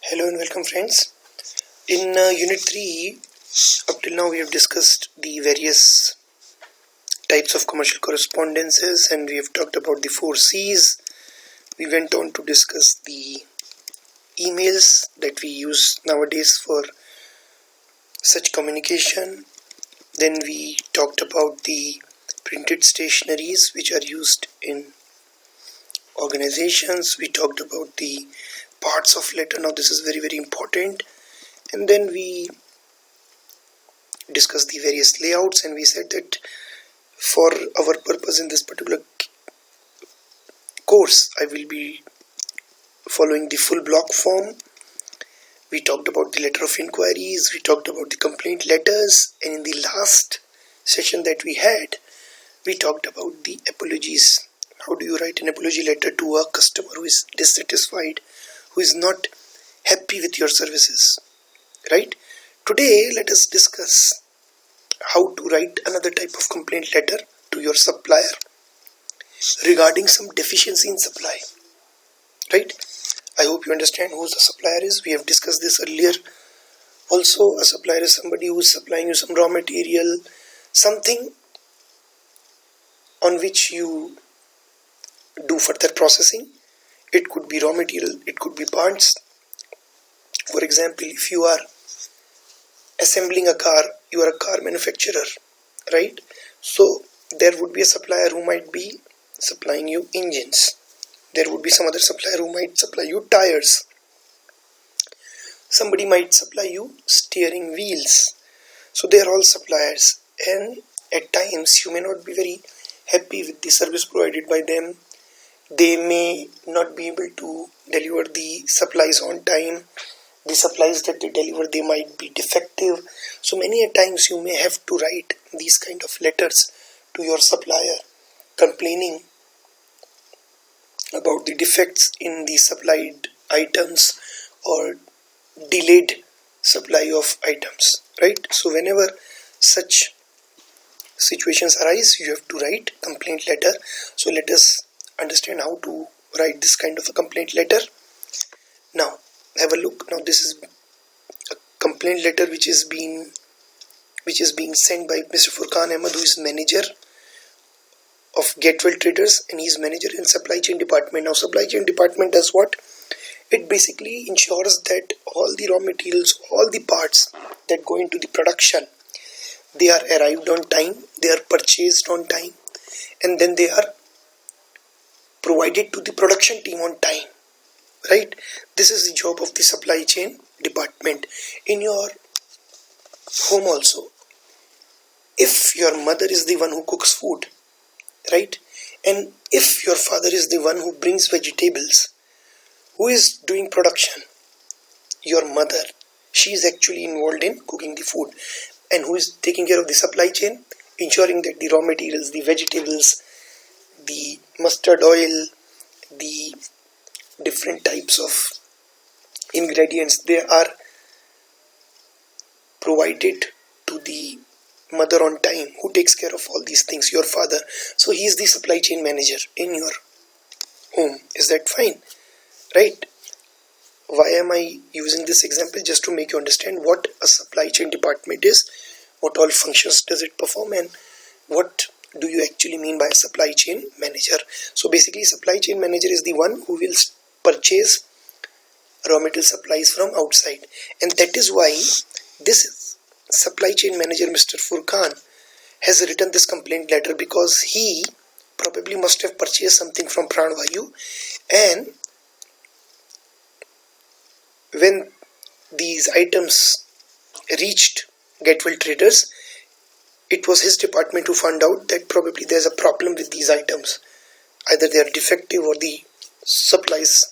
Hello and welcome, friends. In Unit 3, up till now we have discussed the various types of commercial correspondences and we have talked about the 4Cs. We went on to discuss the emails that we use nowadays for such communication. Then we talked about the printed stationaries which are used in organizations. We talked about the parts of letter. Now this is very important. And then we discussed the various layouts and we said that for our purpose in this particular course I will be following the full block form. We talked about the letter of inquiries, we talked about the complaint letters, and in the last session that we had, we talked about the apologies. How do you write an apology letter to a customer who is dissatisfied, who is not happy with your services, right? Today let us discuss how to write another type of complaint letter to your supplier regarding some deficiency in supply, right? I hope you understand who the supplier is. We have discussed this earlier. Also, a supplier is somebody who is supplying you some raw material, something on which you do further processing. It could be raw material, it could be parts. For example, if you are assembling a car, you are a car manufacturer, right? So there would be a supplier who might be supplying you engines. There would be some other supplier who might supply you tires. Somebody might supply you steering wheels. So they are all suppliers, and at times you may not be very happy with the service provided by them. They may not be able to deliver the supplies on time. The supplies that they deliver, they might be defective. So many a times you may have to write these kind of letters to your supplier complaining about the defects in the supplied items or delayed supply of items, right? So whenever such situations arise, you have to write complaint letter. So let us understand how to write this kind of a complaint letter. Now have a look. Now this is a complaint letter which is being sent by Mr. Furqan Ahmed, who is manager of Gatewell Traders, and he is manager in supply chain department. Now supply chain department does what? It basically ensures that all the raw materials, all the parts that go into the production, they are arrived on time, they are purchased on time, and then they are provided to the production team on time, right? This is the job of the supply chain department. In your home also, if your mother is the one who cooks food, right, and if your father is the one who brings vegetables, who is doing production? Your mother. She is actually involved in cooking the food. And who is taking care of the supply chain? Ensuring that the raw materials, the vegetables, the mustard oil, the different types of ingredients, they are provided to the mother on time. Who takes care of all these things? Your father. So he is the supply chain manager in your home. Is that fine? Right? Why am I using this example? Just to make you understand what a supply chain department is, what all functions does it perform, and what do you actually mean by a supply chain manager. So basically supply chain manager is the one who will purchase raw material supplies from outside, and that is why this supply chain manager, Mr. Furqan, has written this complaint letter, because he probably must have purchased something from Pranvayu, and when these items reached Gatewell Traders, it was his department who found out that probably there's a problem with these items. Either they are defective or the supplies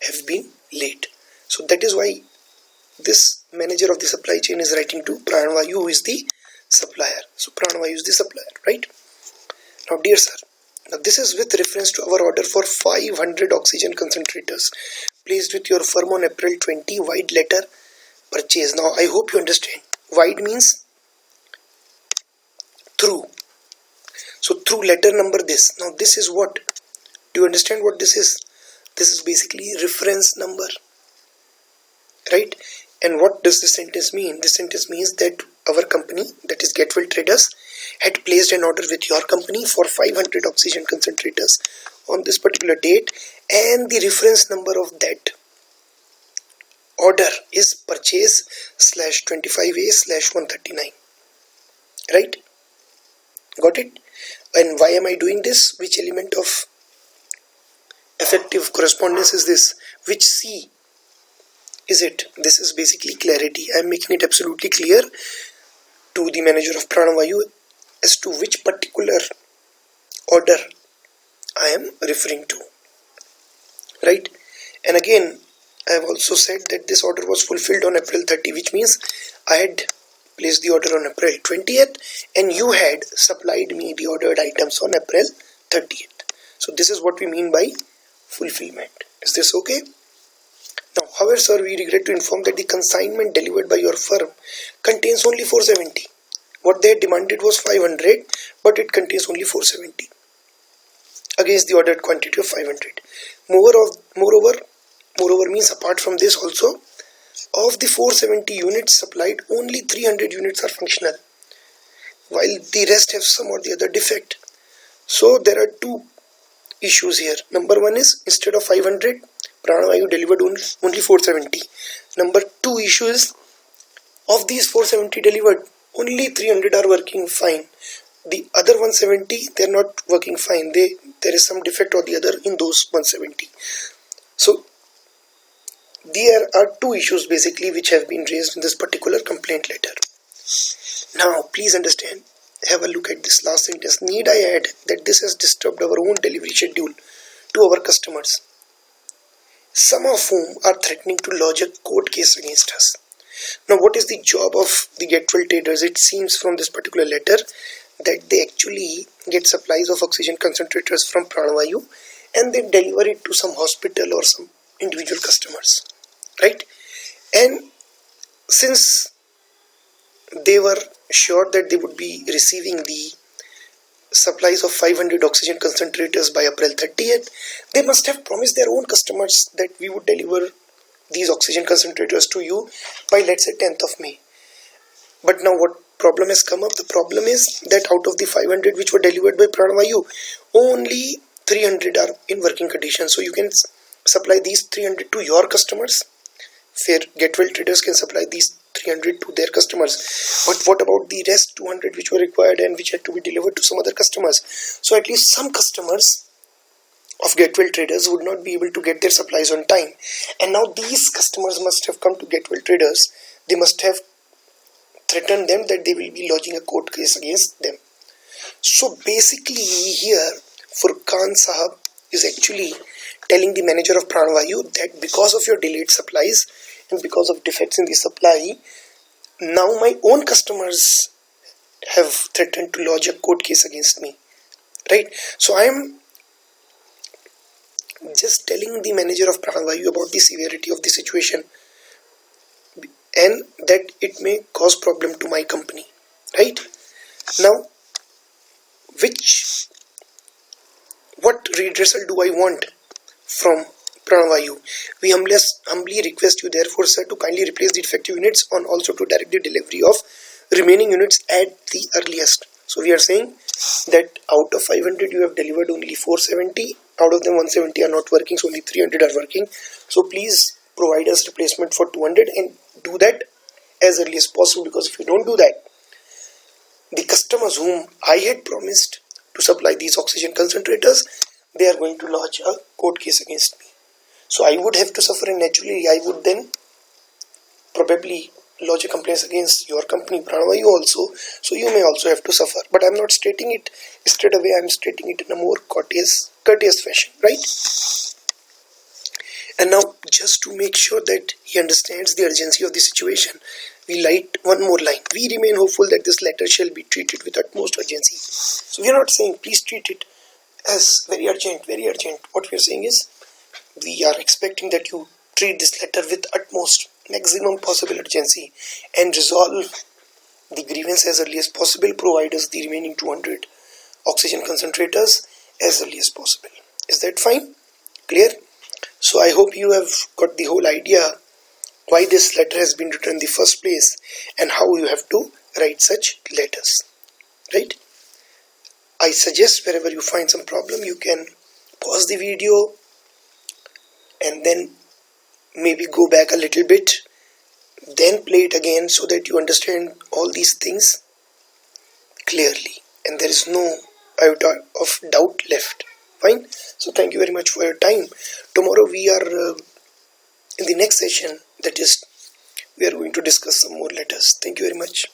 have been late. So that is why this manager of the supply chain is writing to Pranvayu, who is the supplier. So Pranvayu is the supplier, right? Now dear sir, now this is with reference to our order for 500 oxygen concentrators placed with your firm on April 20, wide letter purchase. Now I hope you understand. Wide means through. So through letter number this. Now this is what? Do you understand what this is? This is basically reference number. right? And what does this sentence mean? This sentence means that our company, that is Getwell Traders, had placed an order with your company for 500 oxygen concentrators on this particular date, and the reference number of that order is purchase /25A/139, right? Got it? And why am I doing this? Which element of effective correspondence is this? Which C is it? This is basically clarity. I am making it absolutely clear to the manager of Pranavayu as to which particular order I am referring to, right? And again, I have also said that this order was fulfilled on April 30, which means I had placed the order on April 20th and you had supplied me the ordered items on April 30th. So this is what we mean by fulfillment. Is this okay? Now, however, sir, we regret to inform that the consignment delivered by your firm contains only 470. What they had demanded was 500, but it contains only 470 against the ordered quantity of 500. Moreover means apart from this also, of the 470 units supplied, only 300 units are functional, while the rest have some or the other defect. So there are two issues here. Number one is, instead of 500, Pranavayu delivered only 470. Number two issue is, of these 470 delivered, only 300 are working fine. The other 170, they are not working fine. There is some defect or the other in those 170. So there are two issues basically which have been raised in this particular complaint letter. Now please understand, have a look at this last sentence. Need I add that this has disturbed our own delivery schedule to our customers, some of whom are threatening to lodge a court case against us. Now what is the job of the Getwell Traders? It seems from this particular letter that they actually get supplies of oxygen concentrators from Pranavayu and they deliver it to some hospital or some individual customers, right? And since they were sure that they would be receiving the supplies of 500 oxygen concentrators by April 30th, they must have promised their own customers that we would deliver these oxygen concentrators to you by, let's say, 10th of May. But now what problem has come up? The problem is that out of the 500 which were delivered by Pranavayu, only 300 are in working condition. So you can supply these 300 to your customers. Fair Getwell Traders can supply these 300 to their customers. But what about the rest 200 which were required and which had to be delivered to some other customers? So at least some customers of Getwell Traders would not be able to get their supplies on time. And now these customers must have come to Getwell Traders. They must have threatened them that they will be lodging a court case against them. So basically here, Furqan Sahab is actually telling the manager of Pranavayu that because of your delayed supplies and because of defects in the supply, now my own customers have threatened to lodge a court case against me, right? So I am just telling the manager of Pranavayu about the severity of the situation and that it may cause problem to my company, right? Now, what redressal do I want from Pranavayu? We humbly request you therefore, sir, to kindly replace the defective units and also to direct the delivery of remaining units at the earliest. So we are saying that out of 500 you have delivered only 470, out of them 170 are not working, so only 300 are working. So please provide us replacement for 200 and do that as early as possible, because if you don't do that, the customers whom I had promised to supply these oxygen concentrators, they are going to lodge a court case against me. So I would have to suffer, and naturally I would then probably lodge a complaint against your company Pranavayu also, so you may also have to suffer. But I am not stating it straight away, I am stating it in a more courteous fashion, right? And now, just to make sure that he understands the urgency of the situation, we write one more line. We remain hopeful that this letter shall be treated with utmost urgency. So we are not saying please treat it as very urgent, very urgent. What we are saying is, we are expecting that you treat this letter with utmost maximum possible urgency and resolve the grievance as early as possible. Provide us the remaining 200 oxygen concentrators as early as possible. Is that fine? Clear? So I hope you have got the whole idea why this letter has been written in the first place and how you have to write such letters, right? I suggest wherever you find some problem, you can pause the video and then maybe go back a little bit, then play it again so that you understand all these things clearly and there is no iota of doubt left. Fine. So thank you very much for your time. Tomorrow we are in the next session, that is, we are going to discuss some more letters. Thank you very much.